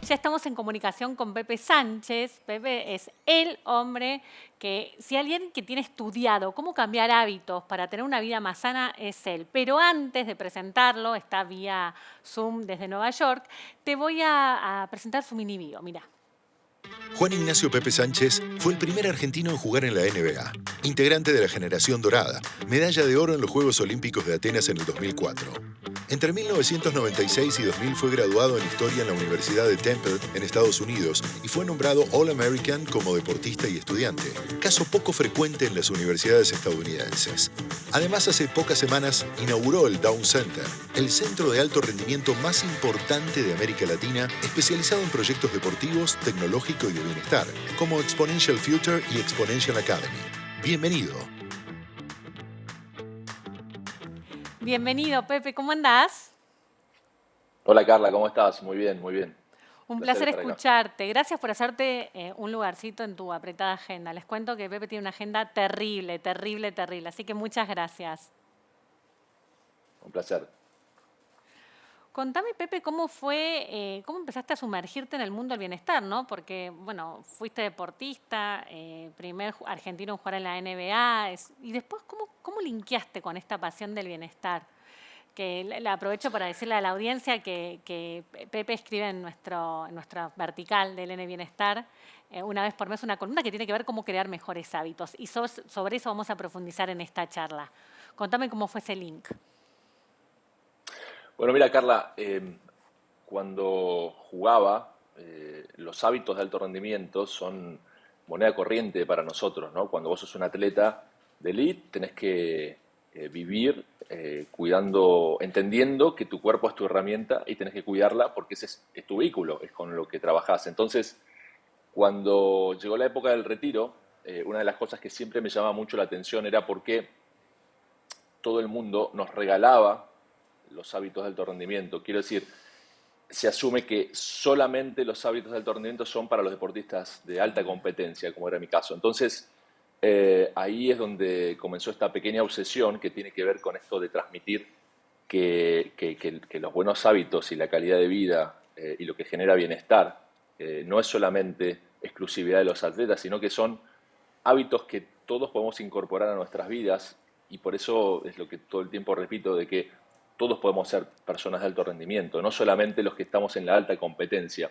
ya estamos en comunicación con Pepe Sánchez. Pepe es el hombre que, si alguien que tiene estudiado cómo cambiar hábitos para tener una vida más sana, es él. Pero antes de presentarlo, está vía Zoom desde Nueva York, te voy a presentar su mini bio. Mirá. Juan Ignacio Pepe Sánchez fue el primer argentino en jugar en la NBA, integrante de la generación dorada, medalla de oro en los Juegos Olímpicos de Atenas en el 2004. Entre 1996 y 2000 fue graduado en Historia en la Universidad de Temple, en Estados Unidos, y fue nombrado All-American como deportista y estudiante, caso poco frecuente en las universidades estadounidenses. Además, hace pocas semanas inauguró el Down Center, el centro de alto rendimiento más importante de América Latina, especializado en proyectos deportivos, tecnológicos y de bienestar, como Exponential Future y Exponential Academy. Bienvenido. Bienvenido, Pepe. ¿Cómo andás? Hola Carla, ¿cómo estás? Muy bien, muy bien. Un placer escucharte. Gracias por hacerte un lugarcito en tu apretada agenda. Les cuento que Pepe tiene una agenda terrible, terrible, terrible. Así que muchas gracias. Un placer. Contame, Pepe, cómo fue, cómo empezaste a sumergirte en el mundo del bienestar, ¿no? Porque, bueno, fuiste deportista, primer argentino en jugar en la NBA, y después, ¿cómo linkeaste con esta pasión del bienestar? Que la aprovecho para decirle a la audiencia que Pepe escribe en nuestra vertical del N Bienestar una vez por mes una columna que tiene que ver cómo crear mejores hábitos. Y sobre eso vamos a profundizar en esta charla. Contame cómo fue ese link. Bueno, mira Carla, cuando jugaba, los hábitos de alto rendimiento son moneda corriente para nosotros, ¿no? Cuando vos sos un atleta de elite, tenés que vivir cuidando, entendiendo que tu cuerpo es tu herramienta y tenés que cuidarla porque ese es tu vehículo, es con lo que trabajás. Entonces, cuando llegó la época del retiro, una de las cosas que siempre me llamaba mucho la atención era por qué todo el mundo nos regalaba los hábitos de alto rendimiento. Quiero decir, se asume que solamente los hábitos de alto rendimiento son para los deportistas de alta competencia, como era mi caso. Entonces, ahí es donde comenzó esta pequeña obsesión que tiene que ver con esto de transmitir que los buenos hábitos y la calidad de vida y lo que genera bienestar no es solamente exclusividad de los atletas, sino que son hábitos que todos podemos incorporar a nuestras vidas, y por eso es lo que todo el tiempo repito, de que todos podemos ser personas de alto rendimiento, no solamente los que estamos en la alta competencia.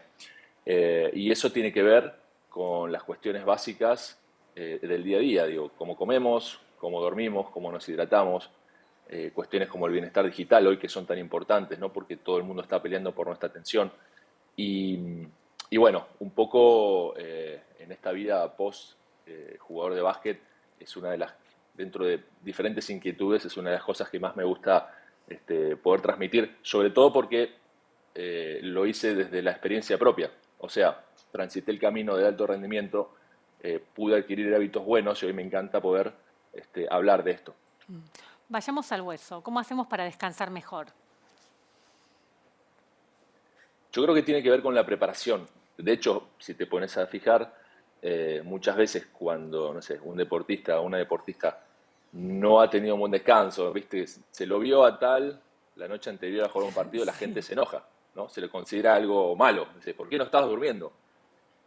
Y eso tiene que ver con las cuestiones básicas del día a día, digo, cómo comemos, cómo dormimos, cómo nos hidratamos, cuestiones como el bienestar digital hoy que son tan importantes, ¿no? Porque todo el mundo está peleando por nuestra atención. Y bueno, un poco en esta vida post jugador de básquet, es una de las, dentro de diferentes inquietudes, es una de las cosas que más me gusta poder transmitir, sobre todo porque lo hice desde la experiencia propia. O sea, transité el camino de alto rendimiento, pude adquirir hábitos buenos y hoy me encanta poder hablar de esto. Vayamos al hueso. ¿Cómo hacemos para descansar mejor? Yo creo que tiene que ver con la preparación. De hecho, si te pones a fijar, muchas veces cuando, no sé, un deportista o una deportista no ha tenido un buen descanso, ¿viste? Se lo vio a tal la noche anterior a jugar un partido, la gente se enoja, ¿no? Se le considera algo malo. Dice, ¿por qué no estás durmiendo?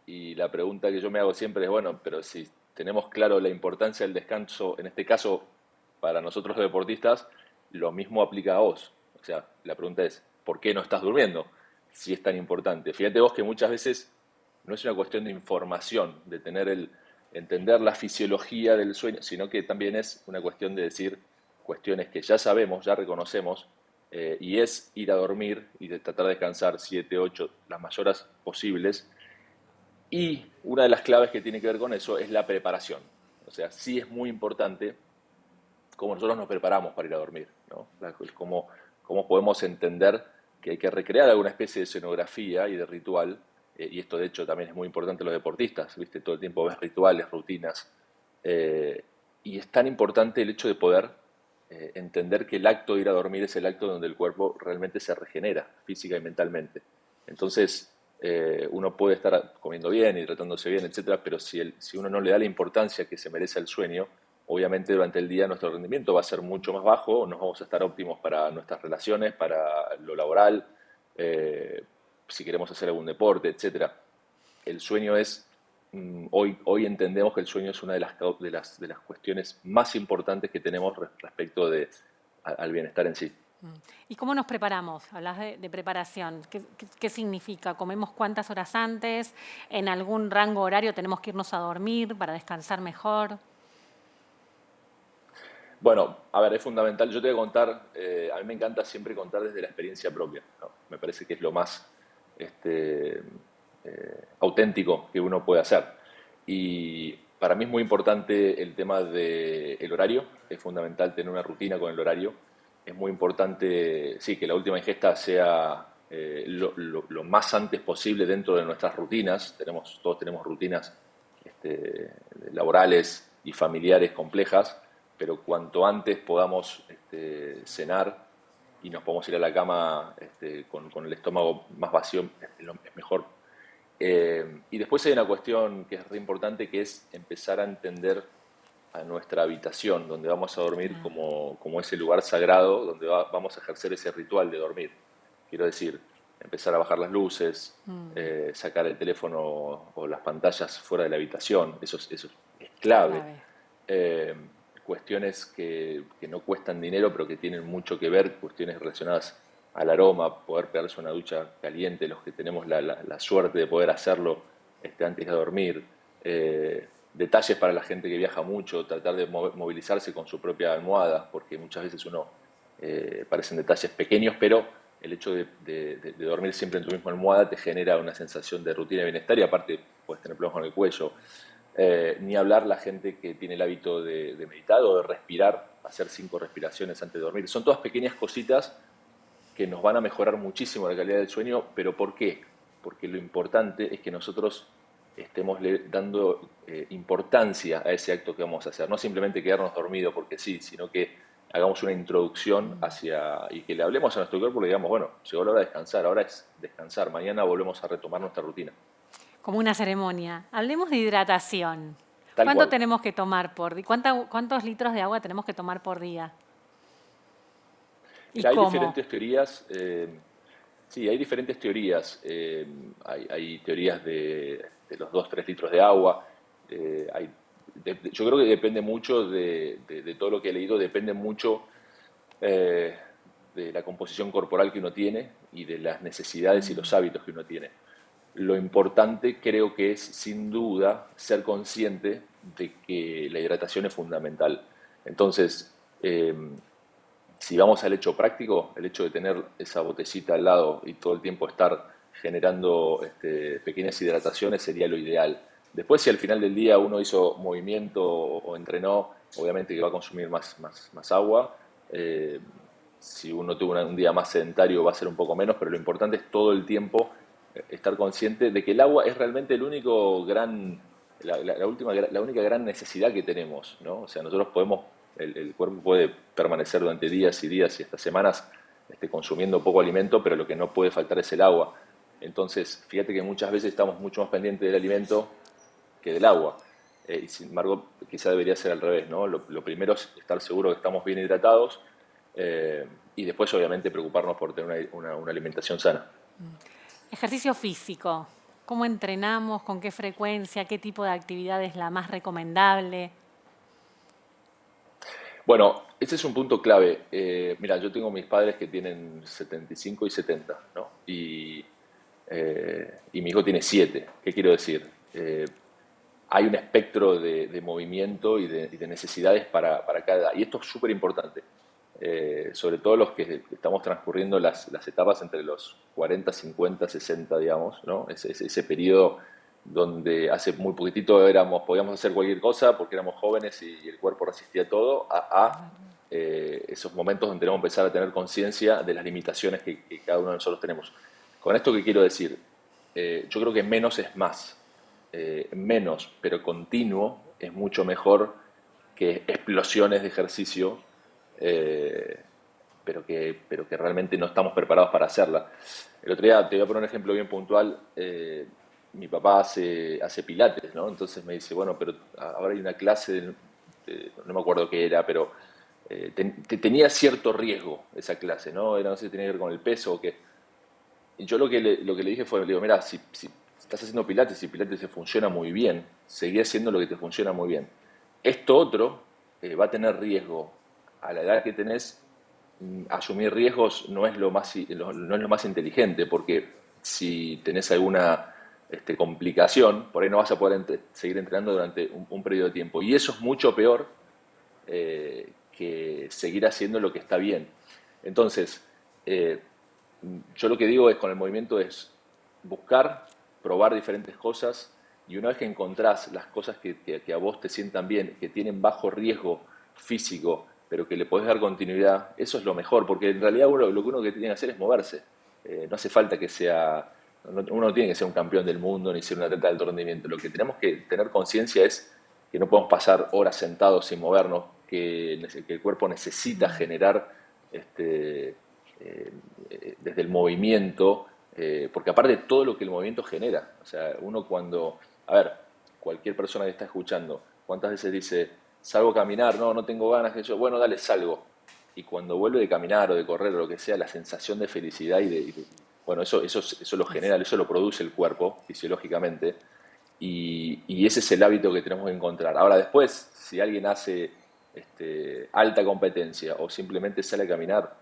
Y la pregunta que yo me hago siempre es, bueno, pero si tenemos claro la importancia del descanso, en este caso, para nosotros los deportistas, lo mismo aplica a vos. O sea, la pregunta es, ¿por qué no estás durmiendo? Si es tan importante. Fíjate vos que muchas veces no es una cuestión de información, de entender la fisiología del sueño, sino que también es una cuestión de decir cuestiones que ya sabemos, ya reconocemos, y es ir a dormir y de tratar de descansar 7, 8, las mayores horas posibles. Y una de las claves que tiene que ver con eso es la preparación. O sea, sí es muy importante cómo nosotros nos preparamos para ir a dormir, ¿no? Cómo podemos entender que hay que recrear alguna especie de escenografía y de ritual, y esto de hecho también es muy importante en los deportistas, ¿viste? Todo el tiempo ves rituales, rutinas, y es tan importante el hecho de poder entender que el acto de ir a dormir es el acto donde el cuerpo realmente se regenera física y mentalmente. Entonces, uno puede estar comiendo bien, hidratándose bien, etcétera, pero si uno no le da la importancia que se merece el sueño, obviamente durante el día nuestro rendimiento va a ser mucho más bajo, no vamos a estar óptimos para nuestras relaciones, para lo laboral, si queremos hacer algún deporte, etcétera. El sueño es, hoy entendemos que el sueño es una de las cuestiones más importantes que tenemos respecto al bienestar en sí. ¿Y cómo nos preparamos? Hablas de preparación. ¿Qué significa? ¿Comemos cuántas horas antes? ¿En algún rango horario tenemos que irnos a dormir para descansar mejor? Bueno, a ver, es fundamental. Yo te voy a contar, a mí me encanta siempre contar desde la experiencia propia, ¿no? Me parece que es lo más auténtico que uno puede hacer. Y para mí es muy importante el tema del horario, es fundamental tener una rutina con el horario. Es muy importante, sí, que la última ingesta sea lo más antes posible dentro de nuestras rutinas. Todos tenemos rutinas laborales y familiares complejas, pero cuanto antes podamos cenar y nos podemos ir a la cama con el estómago más vacío, es mejor. Y después hay una cuestión que es re importante, que es empezar a entender a nuestra habitación, donde vamos a dormir, como ese lugar sagrado, donde vamos a ejercer ese ritual de dormir. Quiero decir, empezar a bajar las luces, sacar el teléfono o las pantallas fuera de la habitación, eso es clave. Cuestiones que no cuestan dinero, pero que tienen mucho que ver, cuestiones relacionadas al aroma, poder pegarse una ducha caliente, los que tenemos la suerte de poder hacerlo antes de dormir. Detalles para la gente que viaja mucho, tratar de movilizarse con su propia almohada, porque muchas veces parecen detalles pequeños, pero el hecho de dormir siempre en tu misma almohada te genera una sensación de rutina y bienestar, y aparte puedes tener problemas con el cuello. Ni hablar la gente que tiene el hábito de meditar o de respirar, hacer 5 respiraciones antes de dormir. Son todas pequeñas cositas que nos van a mejorar muchísimo la calidad del sueño, pero ¿por qué? Porque lo importante es que nosotros estemos dando importancia a ese acto que vamos a hacer. No simplemente quedarnos dormidos porque sí, sino que hagamos una introducción y que le hablemos a nuestro cuerpo y le digamos, bueno, llegó la hora de descansar, ahora es descansar, mañana volvemos a retomar nuestra rutina. Como una ceremonia. Hablemos de hidratación. Tal ¿Cuánto cual. tenemos que tomar por día? ¿Cuántos litros de agua tenemos que tomar por día? ¿Y Mira, hay cómo? diferentes teorías. Sí, hay diferentes teorías. Hay teorías de los 2-3 litros de agua. Yo creo que depende mucho de todo lo que he leído, depende mucho eh, de la composición corporal que uno tiene y de las necesidades y los hábitos que uno tiene. Lo importante creo que es, sin duda, ser consciente de que la hidratación es fundamental. Entonces, si vamos al hecho práctico, el hecho de tener esa botellita al lado y todo el tiempo estar generando pequeñas hidrataciones sería lo ideal. Después, si al final del día uno hizo movimiento o entrenó, obviamente que va a consumir más agua. Si uno tuvo un día más sedentario va a ser un poco menos, pero lo importante es todo el tiempo estar consciente de que el agua es realmente el único la única gran necesidad que tenemos, ¿no? O sea, nosotros podemos, el cuerpo puede permanecer durante días y días y hasta semanas consumiendo poco alimento, pero lo que no puede faltar es el agua. Entonces, fíjate que muchas veces estamos mucho más pendientes del alimento que del agua. Y sin embargo, quizá debería ser al revés, ¿no? Lo primero es estar seguro que estamos bien hidratados y después, obviamente, preocuparnos por tener una alimentación sana. Ejercicio físico. ¿Cómo entrenamos? ¿Con qué frecuencia? ¿Qué tipo de actividad es la más recomendable? Bueno, ese es un punto clave. Mira, yo tengo mis padres que tienen 75 y 70, ¿no? Y mi hijo tiene 7. ¿Qué quiero decir? Hay un espectro de movimiento y de necesidades para cada edad. Y esto es súper importante. Sobre todo los que estamos transcurriendo las etapas entre los 40, 50, 60, digamos, ¿no? Ese periodo donde hace muy poquitito podíamos hacer cualquier cosa porque éramos jóvenes y el cuerpo resistía todo, esos momentos donde tenemos que empezar a tener conciencia de las limitaciones que cada uno de nosotros tenemos. Con esto, ¿qué quiero decir? Yo creo que menos es más. Menos, pero continuo, es mucho mejor que explosiones de ejercicio, pero que realmente no estamos preparados para hacerla. El otro día, te voy a poner un ejemplo bien puntual, mi papá hace pilates, ¿no? Entonces me dice, bueno, pero ahora hay una clase, no me acuerdo qué era, pero tenía cierto riesgo esa clase, ¿no? No sé si tenía que ver con el peso o qué. y yo lo que le dije fue, le digo, mira, si estás haciendo Pilates y Pilates te funciona muy bien, seguí haciendo lo que te funciona muy bien. Esto otro va a tener riesgo. A la edad que tenés, asumir riesgos no es no es lo más inteligente, porque si tenés alguna complicación, por ahí no vas a poder seguir entrenando durante un periodo de tiempo. Y eso es mucho peor que seguir haciendo lo que está bien. Entonces, eh, yo lo que digo es con el movimiento es buscar, probar diferentes cosas y una vez que encontrás las cosas que a vos te sientan bien, que tienen bajo riesgo físico, pero que le podés dar continuidad, eso es lo mejor, porque en realidad lo que uno que tiene que hacer es moverse. No hace falta que sea, uno no tiene que ser un campeón del mundo ni ser un atleta de alto rendimiento. Lo que tenemos que tener conciencia es que no podemos pasar horas sentados sin movernos, que el cuerpo necesita generar desde el movimiento, porque aparte de todo lo que el movimiento genera, o sea, uno cuando, a ver, cualquier persona que está escuchando, ¿cuántas veces dice, salgo a caminar? No, no tengo ganas, que yo, bueno, dale, salgo. Y cuando vuelve de caminar o de correr o lo que sea, la sensación de felicidad bueno, eso lo genera, eso lo produce el cuerpo fisiológicamente y ese es el hábito que tenemos que encontrar. Ahora después, si alguien hace alta competencia o simplemente sale a caminar,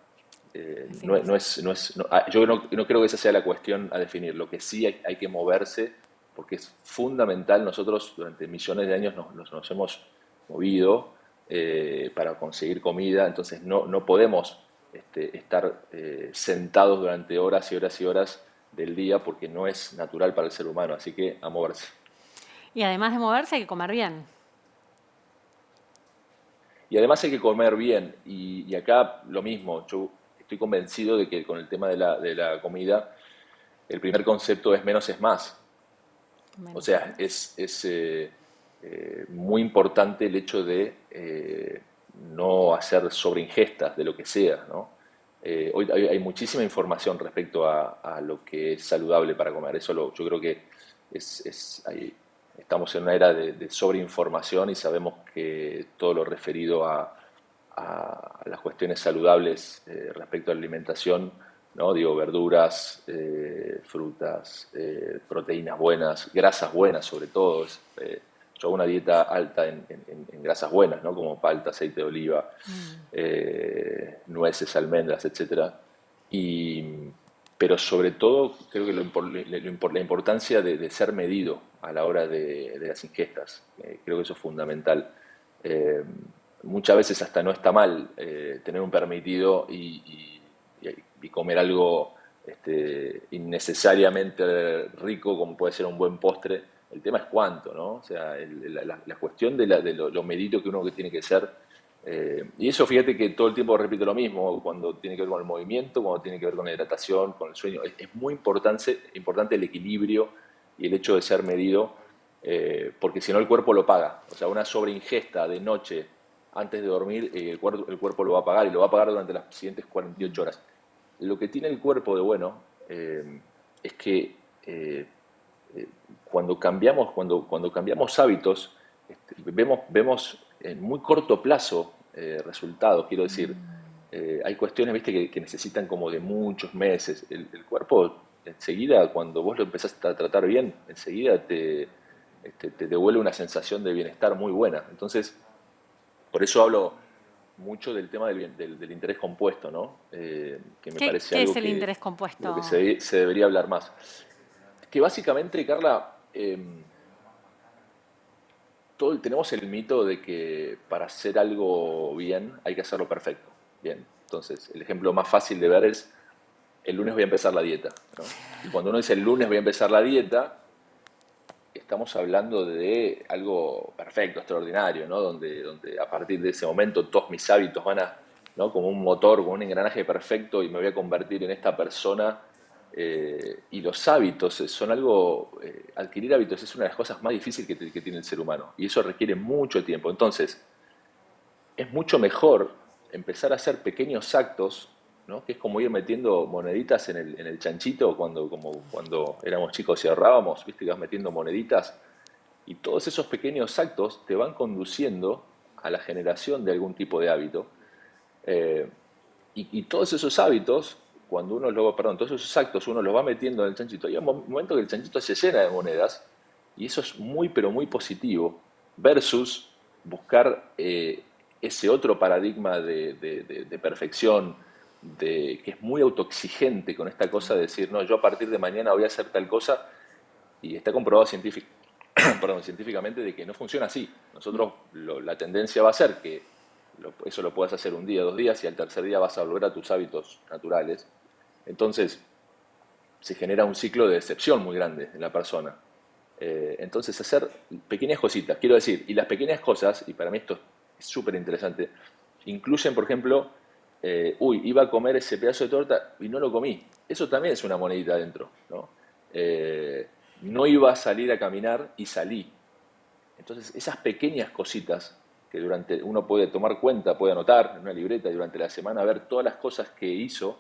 yo no creo que esa sea la cuestión a definir. Lo que sí hay que moverse porque es fundamental. Nosotros durante millones de años nos hemos movido para conseguir comida, entonces no podemos estar sentados durante horas y horas y horas del día porque no es natural para el ser humano, así que a moverse. Y además de moverse, hay que comer bien. Y además hay que comer bien, y acá lo mismo, yo estoy convencido de que con el tema de la comida, el primer concepto es menos es más. O Menos es sea, más. es muy importante el hecho de no hacer sobreingestas de lo que sea, ¿no? Hoy hay muchísima información respecto a lo que es saludable para comer. Yo creo que estamos en una era de sobreinformación y sabemos que todo lo referido a las cuestiones saludables respecto a la alimentación, ¿no? Digo, verduras, frutas, proteínas buenas, grasas buenas sobre todo. Yo hago una dieta alta en grasas buenas, ¿no? Como palta, aceite de oliva, nueces, almendras, etcétera. Y, pero sobre todo creo que la importancia de ser medido a la hora de las ingestas. Creo que eso es fundamental. Eh, Muchas veces hasta no está mal tener un permitido y comer algo innecesariamente rico como puede ser un buen postre. El tema es cuánto, ¿no? O sea, la cuestión de lo medido que uno que tiene que ser. Y eso fíjate que todo el tiempo repito lo mismo, cuando tiene que ver con el movimiento, cuando tiene que ver con la hidratación, con el sueño. Es muy importante el equilibrio y el hecho de ser medido, porque si no el cuerpo lo paga. O sea, una sobreingesta de noche antes de dormir, el cuerpo lo va a pagar y lo va a pagar durante las siguientes 48 horas. Lo que tiene el cuerpo de bueno es que cuando cambiamos hábitos, vemos en muy corto plazo resultados. Quiero decir, hay cuestiones, viste, que necesitan como de muchos meses. El cuerpo enseguida, cuando vos lo empezás a tratar bien, enseguida te devuelve una sensación de bienestar muy buena. Entonces, por eso hablo mucho del tema del interés compuesto, ¿no? Que me parece ¿Qué es algo el que, interés de lo que compuesto? se debería hablar más. Que básicamente, Carla, tenemos el mito de que para hacer algo bien hay que hacerlo perfecto. Bien, entonces el ejemplo más fácil de ver es el lunes voy a empezar la dieta, ¿no? Y cuando uno dice el lunes voy a empezar la dieta, estamos hablando de algo perfecto, extraordinario, ¿no? Donde a partir de ese momento todos mis hábitos van a, ¿no? Como un motor, como un engranaje perfecto y me voy a convertir en esta persona. Y los hábitos son algo, adquirir hábitos es una de las cosas más difíciles que tiene el ser humano y eso requiere mucho tiempo. Entonces, es mucho mejor empezar a hacer pequeños actos, ¿no? Que es como ir metiendo moneditas en el chanchito como cuando éramos chicos y ahorrábamos, viste que vas metiendo moneditas y todos esos pequeños actos te van conduciendo a la generación de algún tipo de hábito. Y todos esos hábitos cuando uno todos esos actos uno los va metiendo en el chanchito, hay un momento que el chanchito se llena de monedas y eso es muy, pero muy positivo versus buscar ese otro paradigma de perfección, que es muy autoexigente con esta cosa de decir, no, yo a partir de mañana voy a hacer tal cosa y está comprobado científicamente de que no funciona así. Nosotros, la tendencia va a ser que eso lo puedas hacer un día, 2 días y al tercer día vas a volver a tus hábitos naturales. Entonces, se genera un ciclo de decepción muy grande en la persona. Entonces, hacer pequeñas cositas, quiero decir, y las pequeñas cosas, y para mí esto es súper interesante, incluyen, por ejemplo, iba a comer ese pedazo de torta y no lo comí. Eso también es una monedita adentro, ¿no? No iba a salir a caminar y salí. Entonces, esas pequeñas cositas que uno puede tomar cuenta, puede anotar en una libreta y durante la semana ver todas las cosas que hizo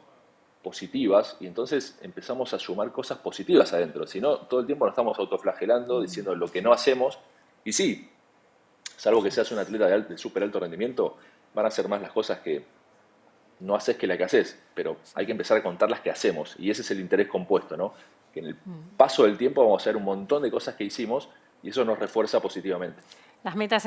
positivas y entonces empezamos a sumar cosas positivas adentro. Si no, todo el tiempo nos estamos autoflagelando, diciendo lo que no hacemos. Y sí, salvo que seas un atleta de súper alto rendimiento, van a ser más las cosas que no haces que las que haces, pero hay que empezar a contar las que hacemos. Y ese es el interés compuesto, ¿no? Que en el paso del tiempo vamos a hacer un montón de cosas que hicimos y eso nos refuerza positivamente. Las metas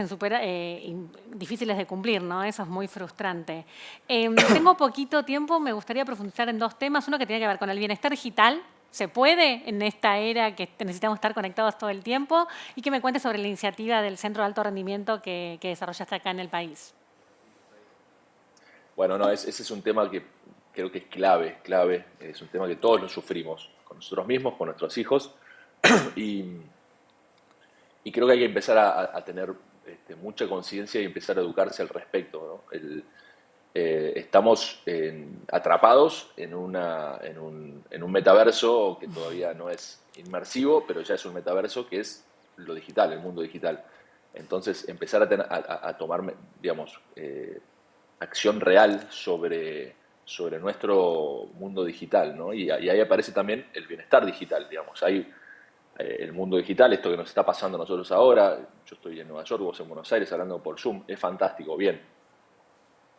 difíciles de cumplir, ¿no? Eso es muy frustrante. Tengo poquito tiempo, me gustaría profundizar en 2 temas. Uno que tiene que ver con el bienestar digital. ¿Se puede en esta era que necesitamos estar conectados todo el tiempo? Y que me cuentes sobre la iniciativa del Centro de Alto Rendimiento que desarrollaste acá en el país. Bueno, no, ese es un tema que creo que es clave. Es un tema que todos lo sufrimos, con nosotros mismos, con nuestros hijos. Y, y creo que hay que empezar a tener mucha conciencia y empezar a educarse al respecto, ¿no? Estamos atrapados en un metaverso que todavía no es inmersivo, pero ya es un metaverso que es lo digital, el mundo digital. Entonces, empezar a tomar, digamos, acción real sobre nuestro mundo digital, ¿no? Y ahí aparece también el bienestar digital, digamos. Hay el mundo digital, esto que nos está pasando a nosotros ahora, yo estoy en Nueva York, vos en Buenos Aires hablando por Zoom, es fantástico, bien.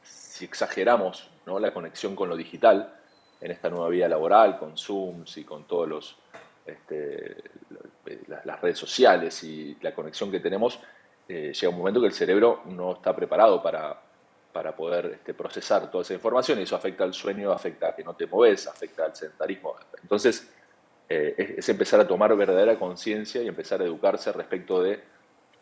Si exageramos, ¿no?, la conexión con lo digital en esta nueva vida laboral, con Zooms y con todos las redes sociales y la conexión que tenemos, llega un momento que el cerebro no está preparado para poder procesar toda esa información y eso afecta al sueño, afecta a que no te moves, afecta al sedentarismo. Entonces, es empezar a tomar verdadera conciencia y empezar a educarse respecto de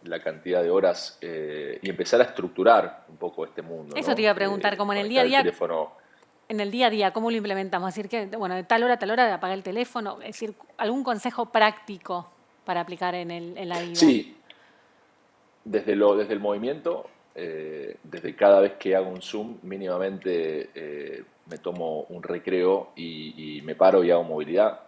la cantidad de horas y empezar a estructurar un poco este mundo, Eso te ¿no? iba a preguntar, como en el día a Conectar el día, teléfono. ¿cómo lo implementamos? Es decir, que, bueno, de tal hora a tal hora apagar el teléfono. Es decir, algún consejo práctico para aplicar en la vida. Sí, desde el movimiento, desde cada vez que hago un Zoom, mínimamente me tomo un recreo y me paro y hago movilidad.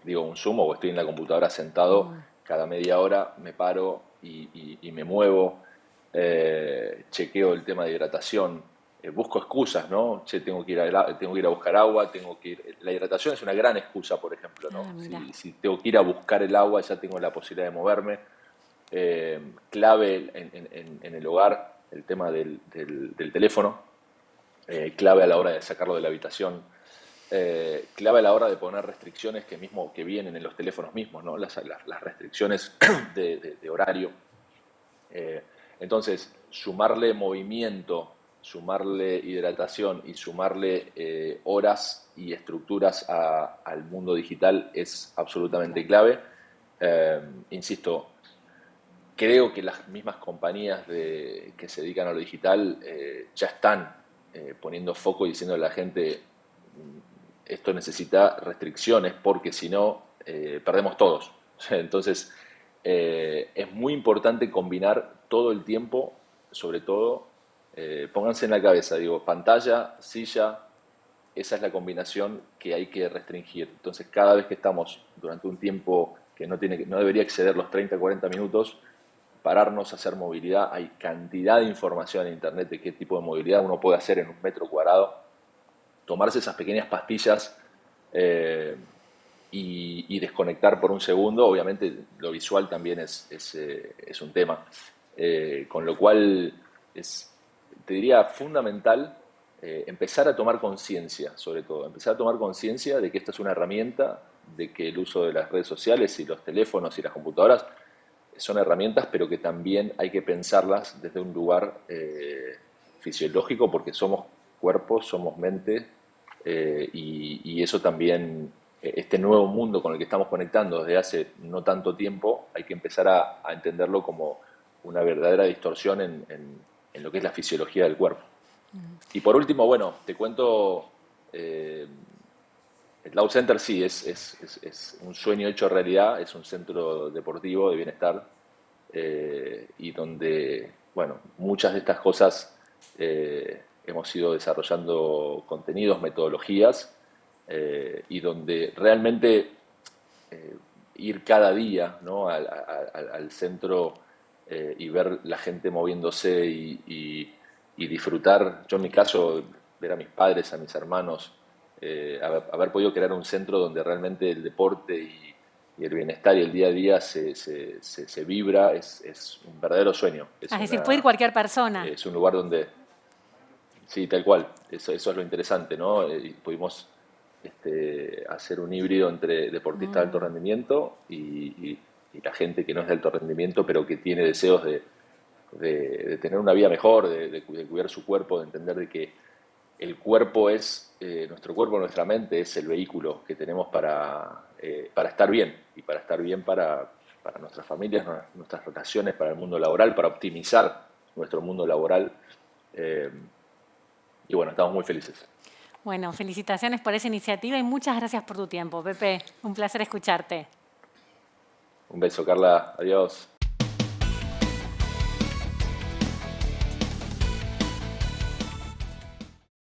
Digo un Zoom o estoy en la computadora sentado, cada media hora me paro y me muevo, chequeo el tema de hidratación, busco excusas, ¿no? Che, tengo que ir a buscar agua, La hidratación es una gran excusa, por ejemplo, ¿no? Si tengo que ir a buscar el agua, ya tengo la posibilidad de moverme. Clave en el hogar, el tema del teléfono, clave a la hora de sacarlo de la habitación, clave a la hora de poner restricciones que vienen en los teléfonos mismos, ¿no? Las restricciones de horario. Entonces, sumarle movimiento, sumarle hidratación y sumarle horas y estructuras al mundo digital es absolutamente clave. Insisto, creo que las mismas compañías que se dedican a lo digital ya están poniendo foco y diciendo a la gente esto necesita restricciones porque si no perdemos todos. Entonces es muy importante combinar todo el tiempo, sobre todo pónganse en la cabeza, digo, pantalla, silla, esa es la combinación que hay que restringir. Entonces cada vez que estamos durante un tiempo que no debería exceder los 30-40 minutos, pararnos a hacer movilidad. Hay cantidad de información en internet de qué tipo de movilidad uno puede hacer en un metro cuadrado. Tomarse esas pequeñas pastillas y desconectar por un segundo. Obviamente lo visual también es un tema. Con lo cual te diría fundamental empezar a tomar conciencia, sobre todo, empezar a tomar conciencia de que esta es una herramienta, de que el uso de las redes sociales y los teléfonos y las computadoras son herramientas, pero que también hay que pensarlas desde un lugar fisiológico, porque somos cuerpo, somos mente, y eso también, este nuevo mundo con el que estamos conectando desde hace no tanto tiempo, hay que empezar a entenderlo como una verdadera distorsión en lo que es la fisiología del cuerpo. Y por último, bueno, te cuento, el Loud Center sí, es un sueño hecho realidad, es un centro deportivo de bienestar, y donde, bueno, muchas de estas cosas hemos ido desarrollando contenidos, metodologías, y donde realmente ir cada día, ¿no?, al centro, y ver la gente moviéndose y disfrutar. Yo en mi caso, ver a mis padres, a mis hermanos, haber podido crear un centro donde realmente el deporte y el bienestar y el día a día se vibra, es un verdadero sueño. Es decir, puede ir cualquier persona. Es un lugar donde, sí, tal cual, eso es lo interesante, ¿no? Y pudimos hacer un híbrido entre deportistas de alto rendimiento y la gente que no es de alto rendimiento, pero que tiene deseos de tener una vida mejor, de cuidar su cuerpo, de entender de que el cuerpo es, nuestro cuerpo, nuestra mente es el vehículo que tenemos para estar bien, y para estar bien para nuestras familias, nuestras relaciones, para el mundo laboral, para optimizar nuestro mundo laboral. Y bueno, estamos muy felices. Bueno, felicitaciones por esa iniciativa y muchas gracias por tu tiempo, Pepe. Un placer escucharte. Un beso, Carla. Adiós.